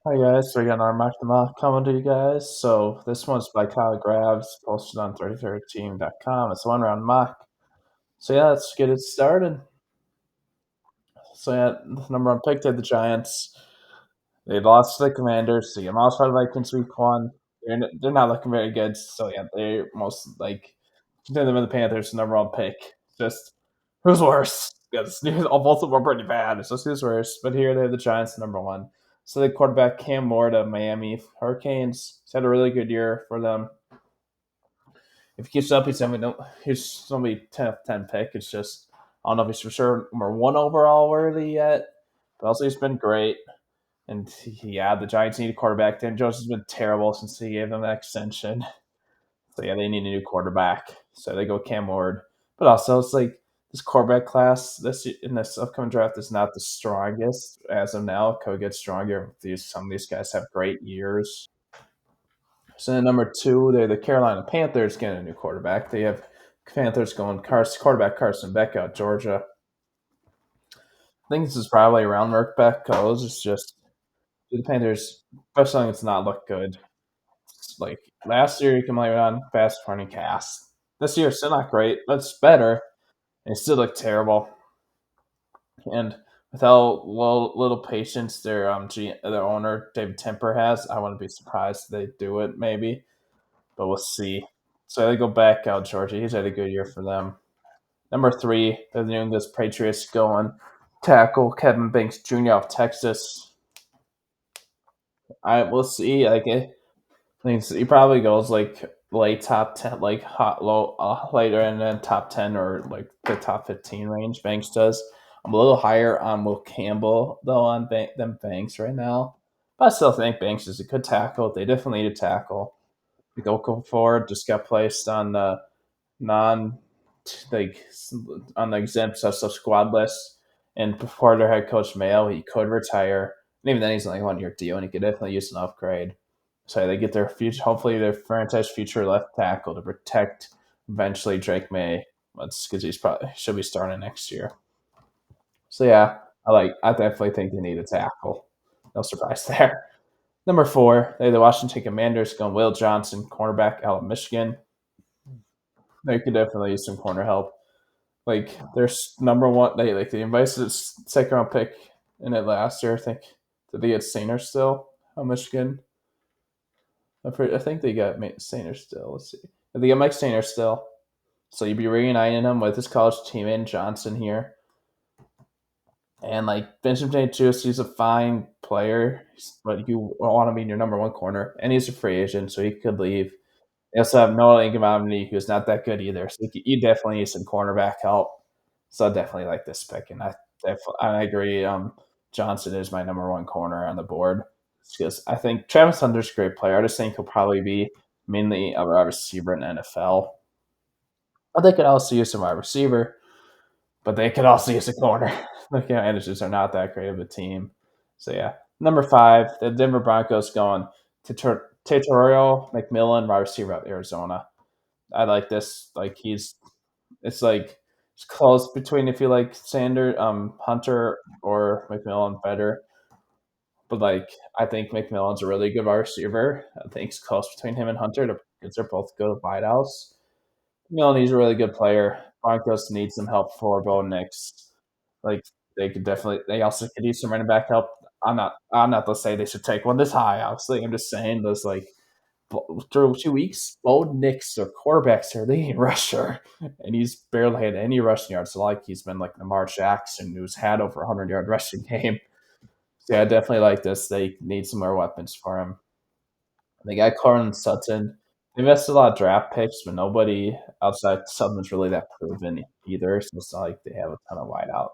Hi guys, we got our Mock the Mock coming to you guys. So this one's by Kyle Grubbs, posted on 33team.com. It's one round mock. So yeah, let's get it started. So yeah, the number one pick did the Giants. They lost to the Commanders. So you lost by the Vikings week one. They're not looking very good. So yeah, they're most like them and the Panthers number one pick. Just who's worse? Because both of them were pretty bad. It's just who's worse. But here they have the Giants number one. So the quarterback Cam Moore to Miami Hurricanes. He's had a really good year for them. If he keeps up, he's gonna be 10 pick. It's just I don't know if he's for sure number one overall worthy yet. But also he's been great. And yeah, the Giants need a quarterback. Dan Jones has been terrible since he gave them that extension. So yeah, they need a new quarterback. So they go Cam Ward. But also, it's like this quarterback class in this upcoming draft is not the strongest as of now. It could get stronger. Some of these guys have great years. So then number two, they're the Carolina Panthers getting a new quarterback. They have Panthers going quarterback Carson Beck out Georgia. I think this is probably around where Beck goes. It's just the Panthers, especially it's not look good. Like last year, you can blame it on fast running cast. This year, still not great, but it's better. And it still looked terrible. And without little patience, their owner David Temper has, I wouldn't be surprised if they do it maybe, but we'll see. So they go back out Georgia. He's had a good year for them. Number three, the New England Patriots going tackle Kevin Banks Jr. of Texas. I We'll see. He probably goes like late top 10, like hot low later, and then top 10 or like the top 15 range. Banks does. I'm a little higher on Will Campbell though on than Banks right now, but I still think Banks is a good tackle. They definitely need a tackle. The go forward just got placed on the non like on the exempt stuff squad list, and before their head coach Mayo, he could retire. And even then, he's only 1 year deal, and he could definitely use an upgrade. So they get their future, hopefully their franchise future left tackle to protect eventually Drake May. That's because he's probably should be starting next year. So yeah, I definitely think they need a tackle. No surprise there. Number four, they the Washington Commanders going Will Johnson, cornerback out of Michigan. They could definitely use some corner help. Like their number one, they invited a second round pick in it last year. I think did they get Sainer still? Michigan. I think they got Sainer still. Let's see. They got Mike Sainer still. So you'd be reuniting him with his college teammate Johnson here. And like Benjamin Juice, he's a fine player, but you want to be in your number one corner, and he's a free agent, so he could leave. They also have Noah Ingemanni, who's not that good either. So you definitely need some cornerback help. So I definitely like this pick, and I agree. Johnson is my number one corner on the board because I think Travis Hunter's a great player. I just think he'll probably be mainly a wide receiver in the NFL. But they could also use some wide receiver, but they could also use a corner. The Commanders are not that great of a team. So yeah, number five, the Denver Broncos going to Territorial McMillan, wide receiver out of Arizona. I like this. It's like it's close between if you like Hunter or McMillan better. But like I think McMillan's a really good wide receiver. I think it's close between him and Hunter because they're both good wideouts. McMillan, he's a really good player. Broncos need some help for Bo Nix. Like they could definitely they also could use some running back help. I'm not to say they should take one this high, obviously. I'm just saying those like through 2 weeks, Bo Nix, their quarterback's their leading rusher, and he's barely had any rushing yards. So like he's been like Lamar Jackson, who's had over 100-yard rushing game. So yeah, I definitely like this. They need some more weapons for him. They got Cortland Sutton. They invested a lot of draft picks, but nobody outside Sutton's really that proven either. So it's not like they have a ton of wideout.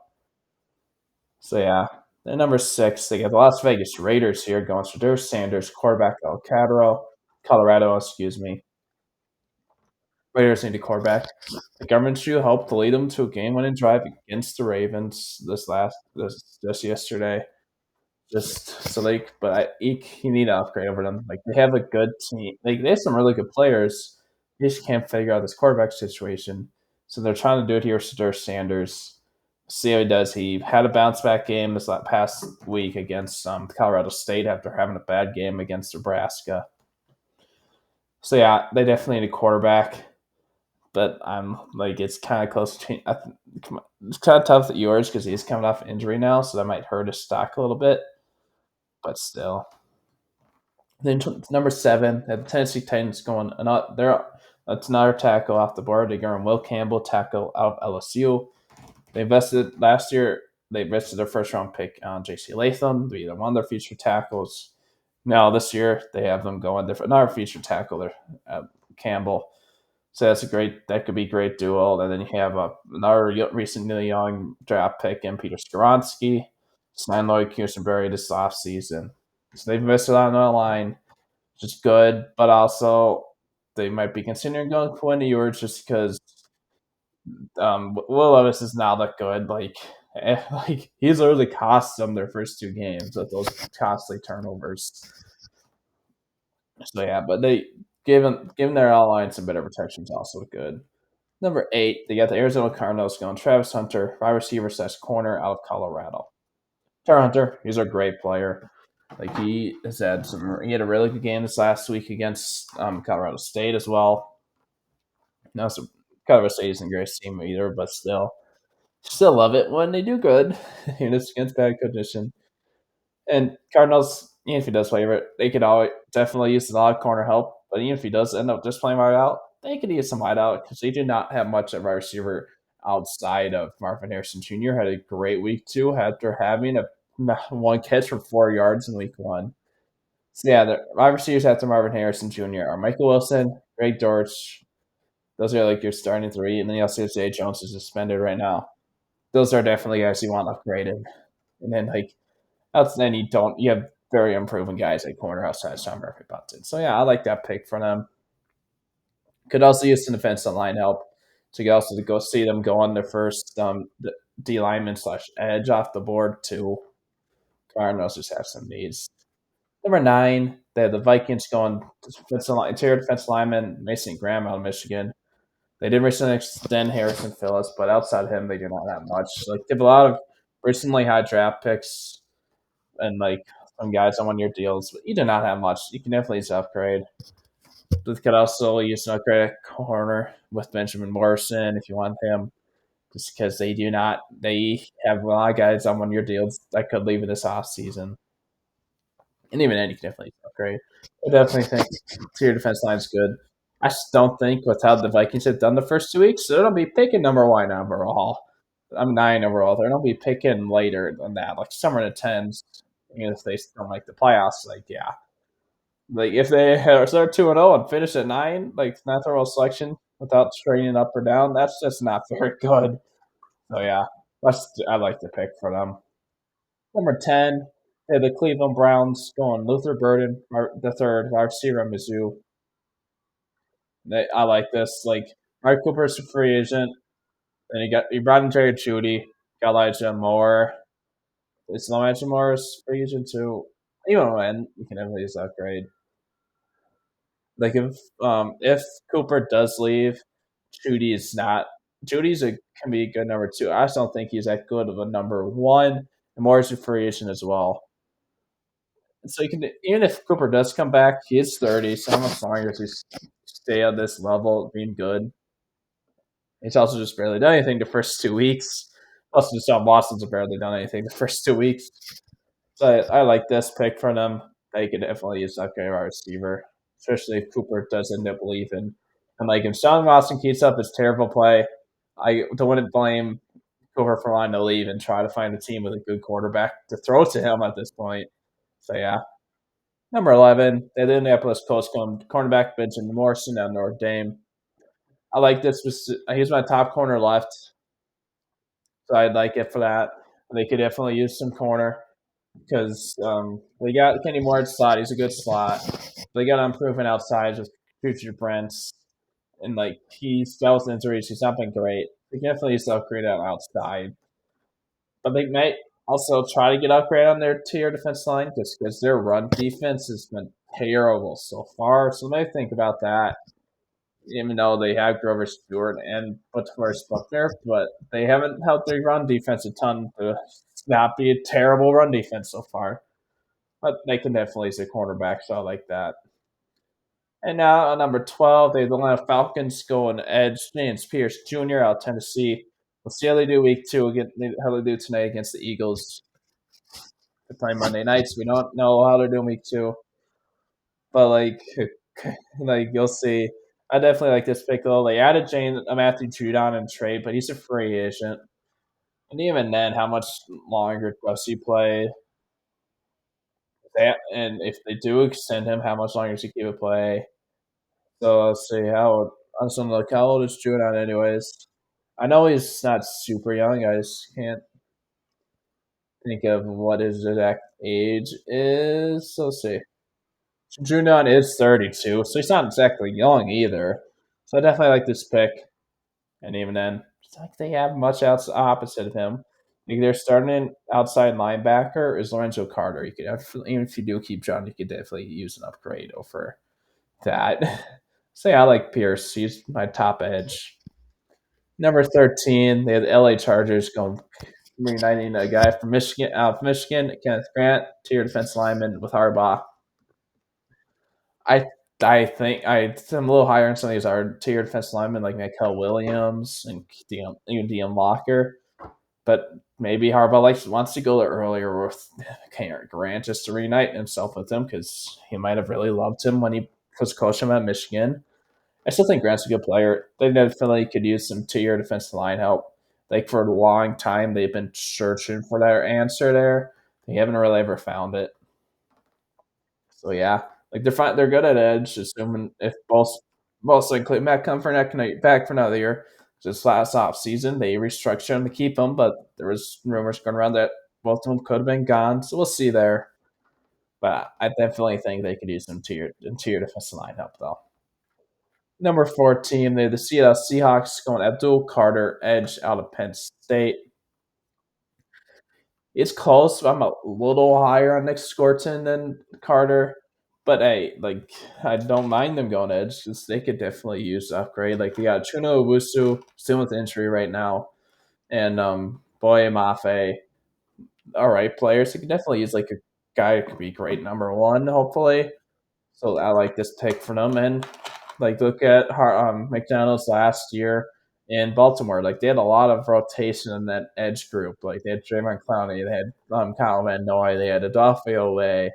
So yeah. Then number six, they got the Las Vegas Raiders here going for Drew Sanders, quarterback Colorado, excuse me. Raiders need a quarterback. The government shoe helped to lead them to a game-winning drive against the Ravens this yesterday. Just so but you need to upgrade over them. Like they have a good team. Like they have some really good players. They just can't figure out this quarterback situation. So they're trying to do it here with Sanders. See how he does. He had a bounce back game this past week against Colorado State after having a bad game against Nebraska. So yeah, they definitely need a quarterback, but I'm like it's kind of close. It's kind of tough at yours because he's coming off injury now, so that might hurt his stock a little bit. But still, then number 7, the Tennessee Titans going another. That's another tackle off the board. They're going Will Campbell, tackle out of LSU. They invested last year. They invested their first round pick on J.C. Latham to be one of their future tackles. Now this year they have them going another future tackle there, Campbell. So that could be a great duo. And then you have another recently young draft pick in Peter Skoronski, signed Lloyd Kusenberry this offseason. So they've invested on the line, which is good, but also they might be considering going Quinn Ewers just because Will Levis is not that good. Like he's literally cost them their first 2 games with those costly turnovers. So yeah, but they given their outline some better protection is also good. Number 8, they got the Arizona Cardinals going Travis Hunter, wide receiver / corner out of Colorado. Travis Hunter, he's a great player. Like he had a really good game this last week against Colorado State as well. Now, so Colorado State isn't a great team either, but still love it when they do good. It's against bad condition. And Cardinals, even if he does play it, they could always definitely use a lot of corner help. But even if he does end up just playing right out, they could use some wideout because they do not have much of a receiver outside of Marvin Harrison Jr. Had a great week 2 after having a 1 catch for 4 yards in week 1. So yeah, the wide receivers after Marvin Harrison Jr. are Michael Wilson, Greg Dortch. Those are like your starting 3, and then you also have Zay Jones is suspended right now. Those are definitely guys you want upgraded. And then then you have very unproven guys like corner outside Sean Murphy Bunton. So yeah, I like that pick for them. Could also use some defensive line help. So you could also go see them go on their first D lineman / edge off the board too. Cardinals just have some needs. Number 9, they have the Vikings going interior defensive lineman Mason Graham out of Michigan. They did recently extend Harrison Phillips, but outside him, they do not have much. Like they have a lot of recently high draft picks and like some guys on 1-year deals, but you do not have much. You can definitely use upgrade. They could also use an upgrade at corner with Benjamin Morrison if you want him, just because they have a lot of guys on 1-year deals that could leave in this off season. And even then, you can definitely upgrade. I definitely think your defense line is good. I just don't think with how the Vikings have done the first 2 weeks, they're going to be picking number 1 overall. I'm 9 overall. They're going to be picking later than that, like somewhere in the 10s. Even if they don't make the playoffs, like, yeah. Like, if they start 2-0 and finish at 9, like, 9th overall selection without trading up or down, that's just not very good. So, yeah, I like the pick for them. Number 10, they have the Cleveland Browns going Luther Burden, the third, wide receiver, Mizzou. I like this. Like, Mark Cooper's a free agent. Then you brought in Jerry Jeudy, got Elijah Moore. Is Elijah Moore's free agent too? Even when you can definitely use upgrade. Like if Cooper does leave, Jeudy is not. Can be a good number 2. I just don't think he's that good of a number 1. And Moore's a free agent as well. So you can even if Cooper does come back, he is 30. So how much longer does he stay at this level being good? He's also just barely done anything the first 2 weeks. Plus, Deshaun Watson's barely done anything the first 2 weeks. So I like this pick for them. They could definitely use that guy receiver, especially if Cooper does end up leaving. And like if Deshaun Watson keeps up his terrible play, I wouldn't blame Cooper for wanting to leave and try to find a team with a good quarterback to throw to him at this point. So yeah. Number 11, the Indianapolis Colts going cornerback Benjamin Morrison out of Notre Dame. I like this. He's my top corner left, so I'd like it for that. They could definitely use some corner because they got Kenny Moore at slot. He's a good slot. They got improvement outside with future Brents, and like he's dealt with injuries. He's not been great. They can definitely use to upgrade out outside, but they might also try to get upgrade on their tier defense line just because their run defense has been terrible so far. So they think about that. even though they have Grover Stewart and Butterworth Buckner, but they haven't helped their run defense a ton to not be a terrible run defense so far. But they can definitely use a cornerback, so I like that. And now at number 12, they have the Atlanta Falcons going edge James Pierce Jr. out of Tennessee. We'll see how they do week two again. How they do tonight against the Eagles. They're playing Monday nights. We don't know how they're doing week two, but like you'll see. I definitely like this pick though. They added Matthew Judon and trade, but he's a free agent. And even then, how much longer does he play? And if they do extend him, how much longer does he keep it play? So let's see how. I'm like, how old is Judon anyways? I know he's not super young. I just can't think of what his exact age is. So let's see. Judon is 32, so he's not exactly young either. So I definitely like this pick. And even then, it's like they have much else opposite of him. Like they're starting an outside linebacker is Lorenzo Carter. You could have, even if you do keep John, you could definitely use an upgrade over that. Say I like Pierce. He's my top edge. Number 13, they have the LA Chargers going reuniting a guy from Michigan, out of Michigan, Kenneth Grant, tier defense lineman with Harbaugh. I I think I'm a little higher on some of these are tier defense linemen like Michael Williams and even Deon Locker, but maybe Harbaugh wants to go there earlier with Kenneth Grant just to reunite himself with him because he might have really loved him when he was coaching him at Michigan. I still think Grant's a good player. They definitely could use some tier defensive line help. Like for a long time, they've been searching for their answer there. They haven't really ever found it. So yeah, like they're good at edge. Assuming if both likely Matt come for back for another year. Just last off season, they restructured him to keep him, but there was rumors going around that both of them could have been gone. So we'll see there. But I definitely think they could use some tier defensive line help though. Number 14, they're the Seattle Seahawks going Abdul Carter, edge out of Penn State. It's close. I'm a little higher on Nick Scorton than Carter. But hey, like I don't mind them going edge because they could definitely use the upgrade. Like they got Chuno Owusu still with injury right now, and Boye Mafe. All right, players. They could definitely use like a guy who could be great number one, hopefully. So I like this pick for them. And like look at McDonald's last year in Baltimore. Like they had a lot of rotation in that edge group. Like they had Draymond Clowney, they had Kyle Van Noy, they had Adolfo Ole.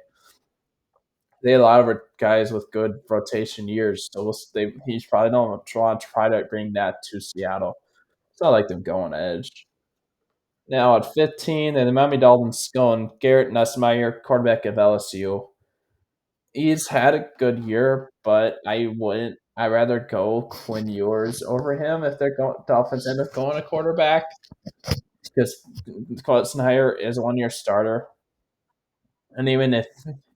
They had a lot of guys with good rotation years. So he's probably don't try to bring that to Seattle. So I like them going edge. Now at 15, and the Miami Dolphins going Garrett Nussmeier, quarterback of LSU. He's had a good year, but I wouldn't. I'd rather go Quinn Ewers over him if they're going. Dolphins end up going a quarterback because Snyder is a 1 year starter, and even if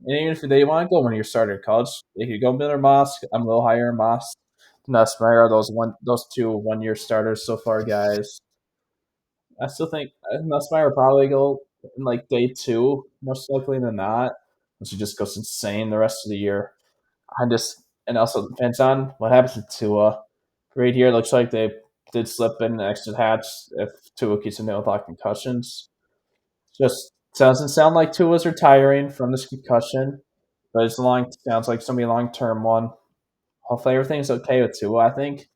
they want to go 1 year starter in college, they could go Miller Moss. I'm a little higher in Moss. Nussmeier, those two 1 year starters so far, guys. I still think Nussmeier will probably go in like day two, most likely than not. Unless he just goes insane the rest of the year. And also depends on what happens to Tua. Right here, looks like they did slip in an extra hatch if Tua keeps in without concussions. Just doesn't sound like Tua's retiring from this concussion, but sounds like somebody long term one. Hopefully everything's okay with Tua. I think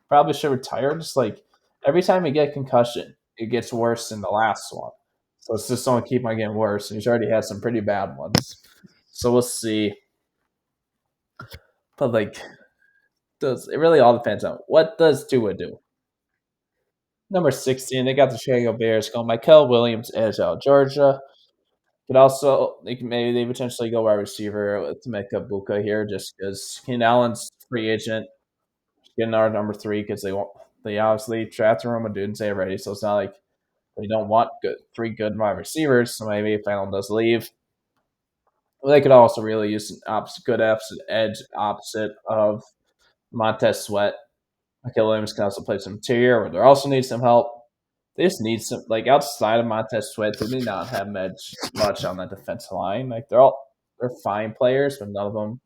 probably should retire. Just like every time you get a concussion, it gets worse than the last one. So it's just going to keep on getting worse. And he's already had some pretty bad ones. So we'll see. But like does it really all depends on what does Tua do? Number 16, they got the Chicago Bears going Michael Williams, edge out Georgia. But also, maybe they potentially go wide receiver to make up Buka here, just because Keenan Allen's free agent, getting our number three because they obviously drafted Roma Dunze already, so it's not like they don't want three good wide receivers. So maybe if Allen does leave, they could also really use an good opposite edge opposite of Montez Sweat. Michael Williams can also play some interior, where they also need some help. They just need some outside of Montez Sweat. They do not have much on that defensive line. Like they're fine players, but none of them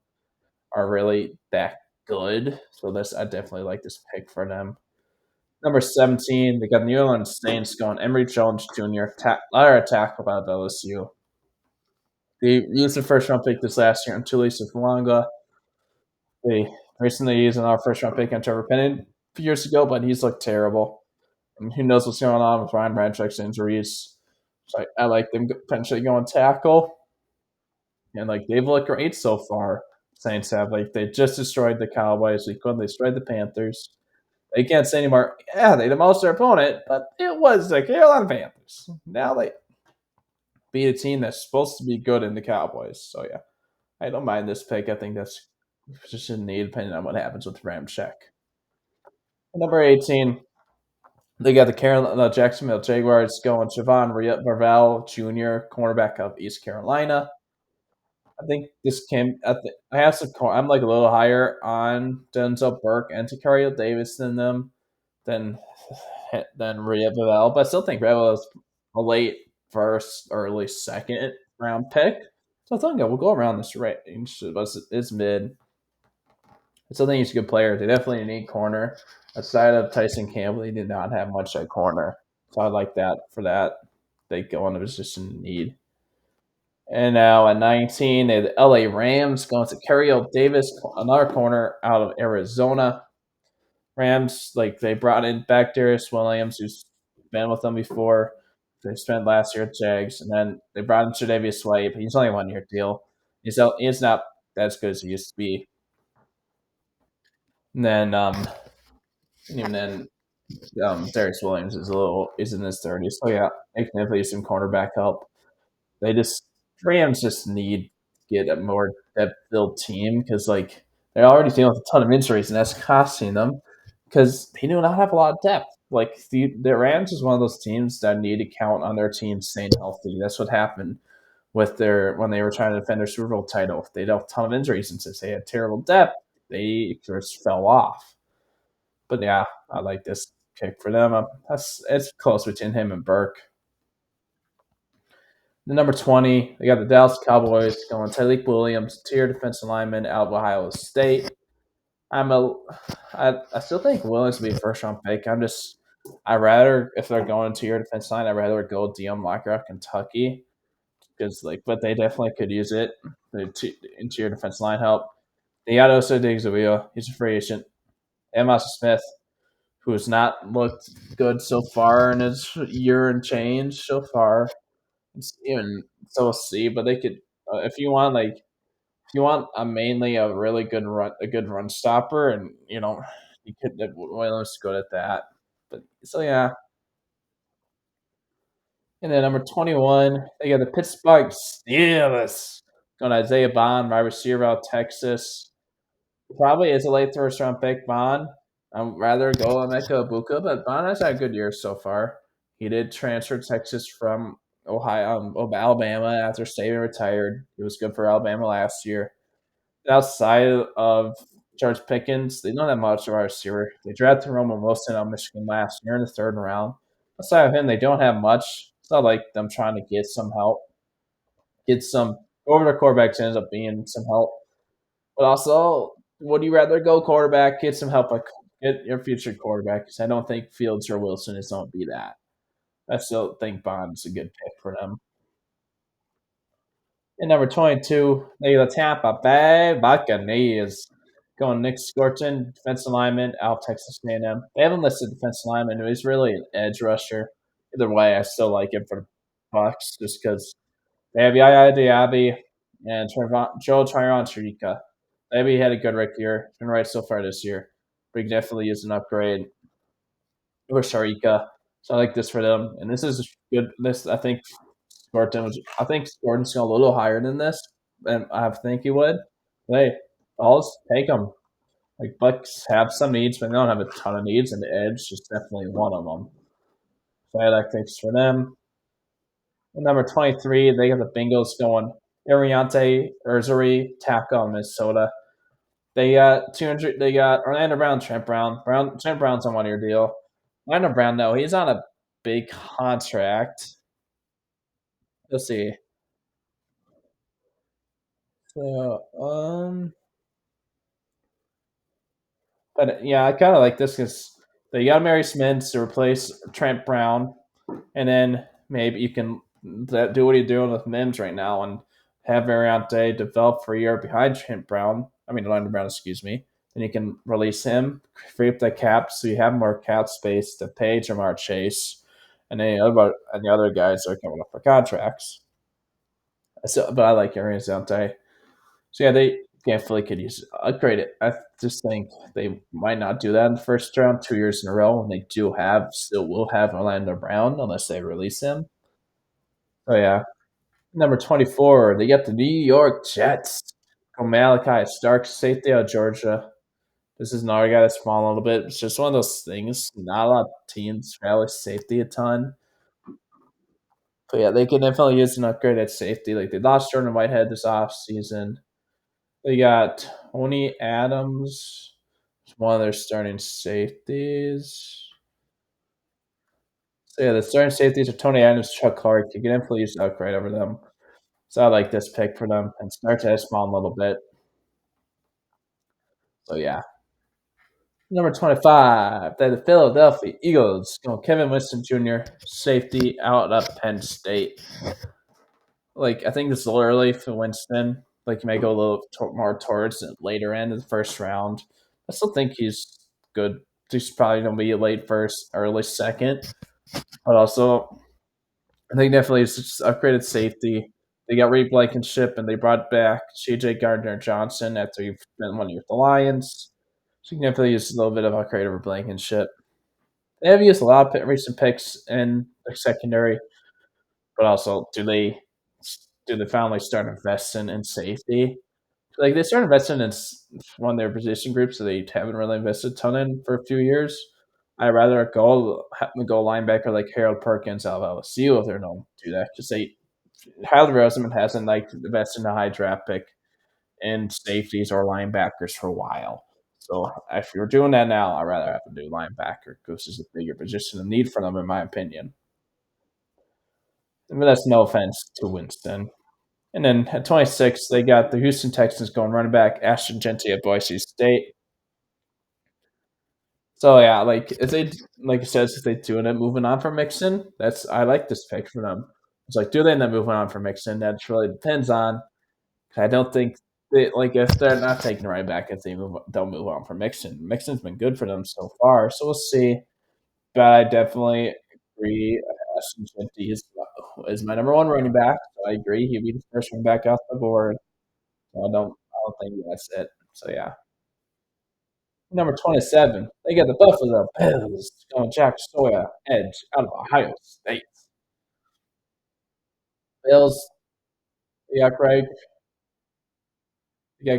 are really that. good. So this I definitely like this pick for them. Number 17, they got New Orleans Saints going. Emory Jones Jr. Tackle out of LSU. They used the first round pick this last year on Tulisa Falanga. They recently used our first round pick on Trevor Penning a few years ago, but he's looked terrible. And who knows what's going on with Ryan Ramchek's injuries. So I like them potentially going tackle. And like they've looked great so far. Saints have like they just destroyed the Cowboys. They destroyed the Panthers. They can't say anymore. Yeah, they demolished their opponent, but it was the Carolina Panthers. Now they beat a team that's supposed to be good in the Cowboys. So yeah, I don't mind this pick. I think that's just a need depending on what happens with Ramczyk. Number 18, they got the Jacksonville Jaguars going Javon Marvell Jr., cornerback of East Carolina. I think this came at the. I have some. I'm like a little higher on Denzel Burke and Takario Davis than them than Rhea Pavel, but I still think Pavel is a late first, early second round pick. So I think we'll go around this range. It's mid. I still think he's a good player. They definitely need corner. Aside of Tyson Campbell, he did not have much at corner. So I like that for that. They go on a position in need. And now at 19, they have the LA Rams going to Carriel Davis, another corner out of Arizona. Rams, like they brought in back Darius Williams, who's been with them before. They spent last year at Jags, and then they brought in Tre'Davious White, but he's only a 1 year deal. He's not as good as he used to be. And then even then Darius Williams is in his 30s. So yeah, they can definitely use some cornerback help. They just Rams just need to get a more depth filled team because like they're already dealing with a ton of injuries and that's costing them because they do not have a lot of depth. Like the Rams is one of those teams that need to count on their team staying healthy. That's what happened with their when they were trying to defend their Super Bowl title. They had a ton of injuries and since they had terrible depth, they just fell off. But yeah, I like this pick for them. It's close between him and Burke. The number 20, they got the Dallas Cowboys going Tyleek Williams, tier defensive lineman out of Ohio State. I'm a, I still think Williams will be a first round pick. I rather if they're going to your defense line, I'd rather go Dion Locker of Kentucky because but they definitely could use it into your defense line help. They got also Diggs Awio. He's a free agent. Amos Smith, who has not looked good so far in his year and change so far. It's even so we'll see, but they could if you want if you want a mainly a good run stopper, and you could Williams good at that. But so yeah, and then number 21, they got the Pittsburgh Steelers going Isaiah Bond, wide receiver out of Texas. Probably is a late first round pick. Bond. I'd rather go on Emeka Ibuka, but Bond has had a good year so far. He did transfer to Texas from Alabama after Saban retired. He was good for Alabama last year. Outside of George Pickens, they don't have much of our receiver. They drafted Roman Wilson out of Michigan last year in the third round. Outside of him, they don't have much. It's not like them trying to get some help, get some over the quarterbacks ends up being some help. But also, would you rather go quarterback, get some help, like get your future quarterback? Because I don't think Fields or Wilson is going to be that. I still think Bond's a good pick for them. And number 22, they the Tampa Bay Buccaneers. Going Nick Scorton, defensive lineman, out of Texas A&M. They haven't listed defensive lineman who is really an edge rusher. Either way, I still like him for the Bucks just because they have Yaya Diaby and Joe Tryon Sharika. Maybe he had a good rookie year. Been right so far this year. But he definitely use an upgrade over Sharika. So I like this for them. And this is good. This I think I think Gordon's going a little higher than this, and I think he would. Hey, I'll take them. Like Bucks have some needs, but they don't have a ton of needs, and the edge is definitely one of them. So I like things for them. And number 23, they got the Bengals going. Ariante Urzuri, tackle Minnesota. They got 200. They got Orlando Brown, Trent Brown. Trent Brown's on 1 year deal. Orlando Brown, no, he's on a big contract. Let's see. So, But yeah, I kind of like this because they got Mary Smith to replace Trent Brown, and then maybe you can do what you're doing with Mims right now and have Mariante develop for a year behind Trent Brown. I mean, Landon Brown, excuse me. Then you can release him, free up the cap, so you have more cap space to pay Jamar Chase and any other guys that are coming up for contracts. So, but I like Mariante. So yeah, they definitely could use upgrade it. I just think they might not do that in the first round 2 years in a row, and they still will have Orlando Brown unless they release him. Oh yeah, number 24, they got the New York Jets. Go Malachi Stark, safety out of Georgia. This is another guy that's fallen a little bit. It's just one of those things. Not a lot of teams value safety a ton. But yeah, they can definitely use an upgrade at safety. Like they lost Jordan Whitehead this offseason. They got Tony Adams, one of their starting safeties. So yeah, the starting safeties are Tony Adams, Chuck Clark. You can definitely use an upgrade over them. So I like this pick for them and start to small a little bit. So yeah. Number 25, they're the Philadelphia Eagles. Going Kevin Winston Jr., safety out of Penn State. Like, I think this is a little early for Winston. Like, you may go a little more towards the later end of the first round. I still think he's good. He's probably going to be a late first, early second. But also, I think definitely it's just upgraded safety. They got Reed Blankenship and they brought back CJ Gardner Johnson after you've been one year with the Lions. So you can definitely use a little bit of upgrade over Blankenship. They have used a lot of recent picks in the secondary, but also do they finally start investing in safety? Like they started investing in one of their position groups that they haven't really invested a ton in for a few years. I'd rather go linebacker like Harold Perkins out of LSU if they're known to do that because they Tyler Roseman hasn't like invested in a high draft pick in safeties or linebackers for a while. So if you're doing that now, I'd rather have to do linebacker because it's a bigger position of need for them, in my opinion. But that's no offense to Winston. And then at 26, they got the Houston Texans going running back Ashton Genty at Boise State. So yeah, like if they like it says if they do end up moving on from Mixon, that's I like this pick for them. It's like do they end up moving on from Mixon? That really depends on. I don't think they like if they're not taking right back if they'll move on from Mixon. Mixon's been good for them so far, so we'll see. But I definitely agree. Ashton Genty is my number one running back. So I agree he'd be the first running back off the board. So I don't think that's it. So yeah. Number 27, they got the Buffalo Bills going Jack Sawyer, edge out of Ohio State. Bills, you got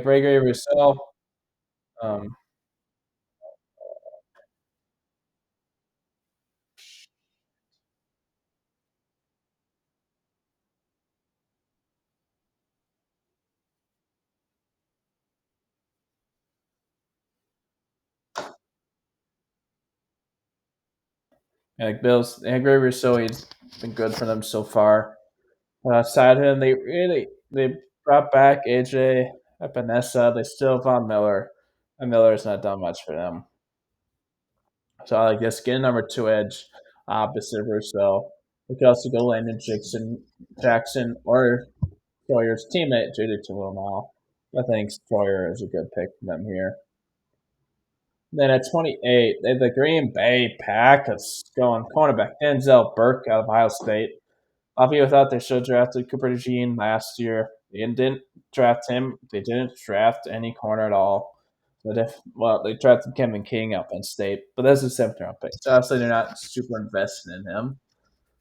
Gregory Rousseau. Um, like Bills, and Gregory Rousseau, he's been good for them so far. Outside him, they brought back AJ Epinesa. They still found Miller, and Miller's not done much for them. So I guess get a number two edge opposite Rousseau. We could also go Landon Jackson, or Sawyer's teammate, JJ Tulomal. I think Sawyer is a good pick for them here. Then at 28, they have the Green Bay Packers going cornerback Denzel Burke out of Ohio State. Obviously, without they should have drafted Cooper DeJean last year. They didn't draft him. They didn't draft any corner at all. They drafted Kevin King up in state, but that's a seventh round pick. So obviously they're not super invested in him.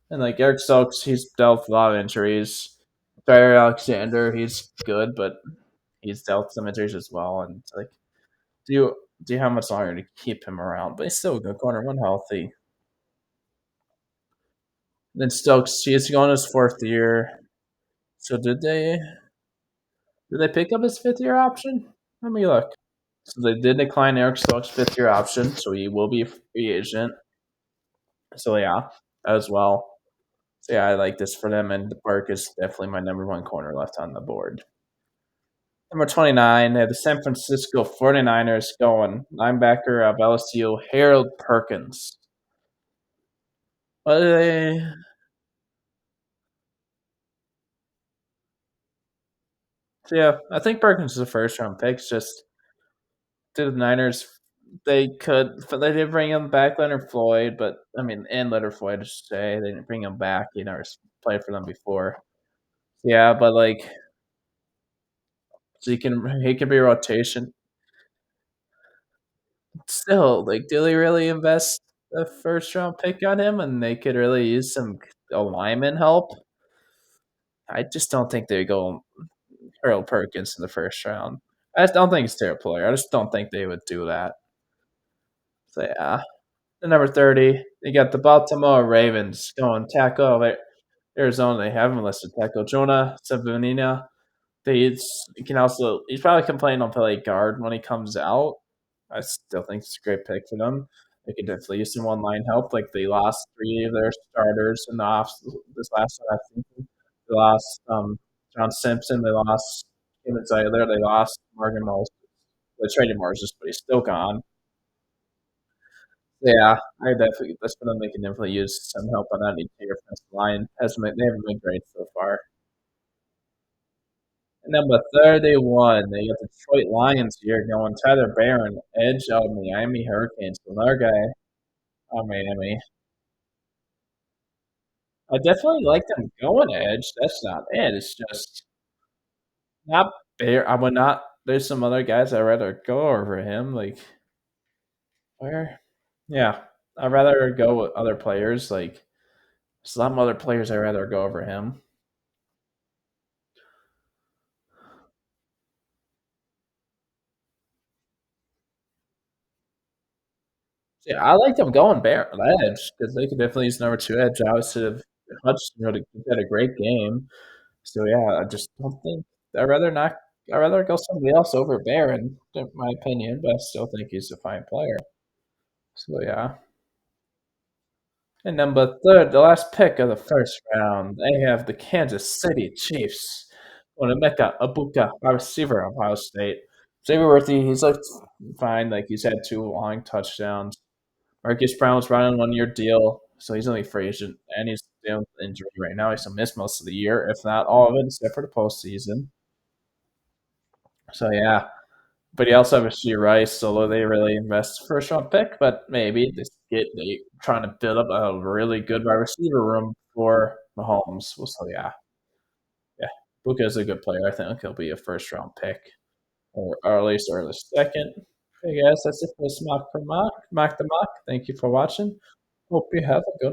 And like Eric Stokes, he's dealt with a lot of injuries. Jair Alexander, he's good, but he's dealt with some injuries as well. And it's like, do you have much longer to keep him around? But he's still a good corner when healthy. Then Stokes, he's going his fourth year. So did they pick up his fifth year option? Let me look. So they did decline Eric Stokes' fifth year option, so he will be a free agent. So yeah, as well. So yeah, I like this for them, and the Park is definitely my number one corner left on the board. Number 29, they have the San Francisco 49ers going linebacker of LSU, Harold Perkins. But yeah, I think Perkins is a first round pick. It's just to the Niners, they did bring him back, Leonard Floyd, but I mean, and Leonard Floyd, I should say, they didn't bring him back. He never played for them before. Yeah, but like, so he can be rotation. Still, like, do they really invest a first round pick on him, and they could really use some alignment help? I just don't think they go Harold Perkins in the first round. I just don't think he's a terrible player. I just don't think they would do that. So yeah. The number 30, you got the Baltimore Ravens going tackle Arizona. They haven't listed tackle Jonah Sabanina. He can also he's probably complaining on play guard when he comes out. I still think it's a great pick for them. They could definitely use some one line help. Like they lost three of their starters in the off this last season. They lost John Simpson. They lost Kevin Zeiler. They lost Morgan Moses. They traded Moses, but he's still gone. Yeah, I definitely that's for them. They can definitely use some help on that interior defensive line. They haven't been great so far. And number 31, they got the Detroit Lions here going Tyler Barron, edge of Miami Hurricanes. Another guy on Miami. I definitely like them going edge. That's not it. It's just not fair. I would not. There's some other guys I'd rather go over him. Like where? Yeah, I'd rather go with other players. Like some other players I'd rather go over him. Yeah, I like them going bare edge because they could definitely use number two edge. Obviously, Hudson had a great game. So yeah, I just don't think I'd rather not. I'd rather go somebody else over Barron, in my opinion. But I still think he's a fine player. So yeah. And number third, the last pick of the first round, they have the Kansas City Chiefs. Emeka Abuka, wide receiver of Ohio State. Xavier Worthy, he's looked fine. Like he's had two long touchdowns. Marcus Brown's running 1 year deal, so he's only free agent, and he's dealing with injury right now. He's gonna miss most of the year, if not all of it, except for the postseason. So yeah, but he also has Rasheed Rice, although they really invest first round pick, but maybe they trying to build up a really good wide receiver room for Mahomes. Well, so yeah, Buka's a good player. I think he'll be a first round pick, or at least early second. Hey guys, that's it for this mock for mock the mock. Thank you for watching. Hope you have a good one.